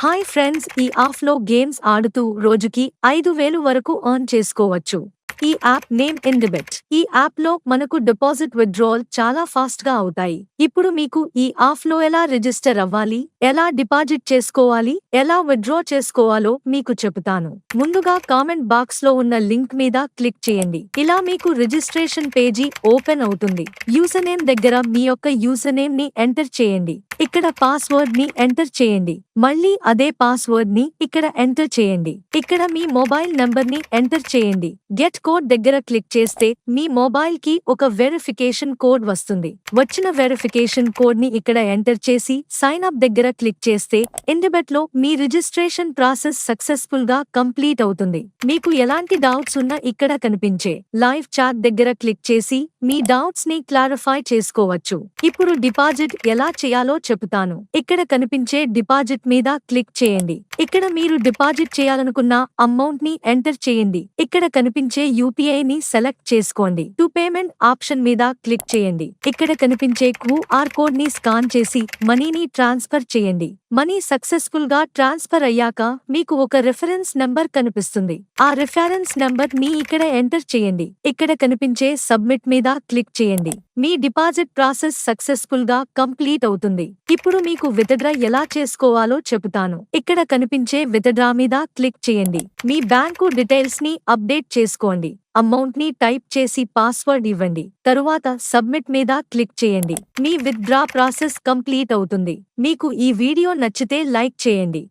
Hi friends, ఈ యాప్లో games ఆడుతూ రోజుకి 5,000 వరకు ఎర్న్ చేసుకోవచ్చు. ఈ యాప్ నేమ్ ఇండిబెట్. ఈ యాప్లో మనకు డిపాజిట్ విత్డ్రావల్ చాలా ఫాస్ట్ గా అవుతాయి. ఇప్పుడు మీకు ఈ యాప్లో ఎలా రిజిస్టర్ అవ్వాలి, ఎలా డిపాజిట్ చేసుకోవాలి, ఎలా విత్డ్రా చేసుకోవాలో మీకు చెబుతాను. ముందుగా కామెంట్ బాక్స్ లో ఉన్న లింక్ మీద క్లిక్ చేయండి. ఇలా మీకు రిజిస్ట్రేషన్ పేజీ ఓపెన్ అవుతుంది. యూజర్ నేమ్ దగ్గర మీ యొక్క యూజర్ నేమ్ ని ఎంటర్ చేయండి. ఇక్కడ పాస్వర్డ్ ని ఎంటర్ చేయండి. మళ్ళీ అదే పాస్వర్డ్ ని ఇక్కడ ఎంటర్ చేయండి. ఇక్కడ మీ మొబైల్ నంబర్ ని ఎంటర్ చేయండి. గెట్ కోడ్ దగ్గర క్లిక్ చేస్తే మీ మొబైల్ కి ఒక వెరిఫికేషన్ కోడ్ వస్తుంది. వచ్చిన వెరిఫికేషన్ కోడ్ ని ఇక్కడ ఎంటర్ చేసి సైన్ అప్ దగ్గర క్లిక్ చేస్తే ఇండిబెట్ లో మీ రిజిస్ట్రేషన్ ప్రాసెస్ సక్సెస్ఫుల్ గా కంప్లీట్ అవుతుంది. మీకు ఎలాంటి డౌట్స్ ఉన్నా ఇక్కడ కనిపించే లైవ్ చాట్ దగ్గర క్లిక్ చేసి మీ డౌట్స్ ని క్లారిఫై చేసుకోవచ్చు. ఇప్పుడు డిపాజిట్ ఎలా చేయాలో చెబుతాను. ఇక్కడ కనిపించే డిపాజిట్ మీద క్లిక్ చేయండి. ఇక్కడ మీరు డిపాజిట్ చేయాలనుకున్న అమౌంట్ ని ఎంటర్ చేయండి. ఇక్కడ కనిపించే యూపీఐ ని సెలెక్ట్ చేసుకోండి. టు పేమెంట్ ఆప్షన్ మీద క్లిక్ చేయండి. ఇక్కడ కనిపించే QR కోడ్ ని స్కాన్ చేసి మనీని ట్రాన్స్ఫర్ చేయండి. మనీ సక్సెస్ఫుల్ గా ట్రాన్స్ఫర్ అయ్యాక మీకు ఒక రిఫరెన్స్ నంబర్ కనిపిస్తుంది. ఆ రిఫరెన్స్ నంబర్ ని ఇక్కడ ఎంటర్ చేయండి. ఇక్కడ కనిపించే సబ్మిట్ మీద క్లిక్ చేయండి. మీ డిపాజిట్ ప్రాసెస్ సక్సెస్ఫుల్ గా కంప్లీట్ అవుతుంది. ఇప్పుడు మీకు విత్డ్రా ఎలా చేసుకోవాలో చెబుతాను. ఇక్కడ కనిపించే విత్డ్రా మీద క్లిక్ చేయండి. మీ బ్యాంకు డీటెయిల్స్ ని అప్డేట్ చేసుకోండి. అమౌంట్ ని టైప్ చేసి పాస్వర్డ్ ఇవ్వండి. తరువాత సబ్మిట్ మీద క్లిక్ చేయండి. మీ విత్డ్రా ప్రాసెస్ కంప్లీట్ అవుతుంది. మీకు ఈ వీడియో నచ్చితే లైక్ చేయండి.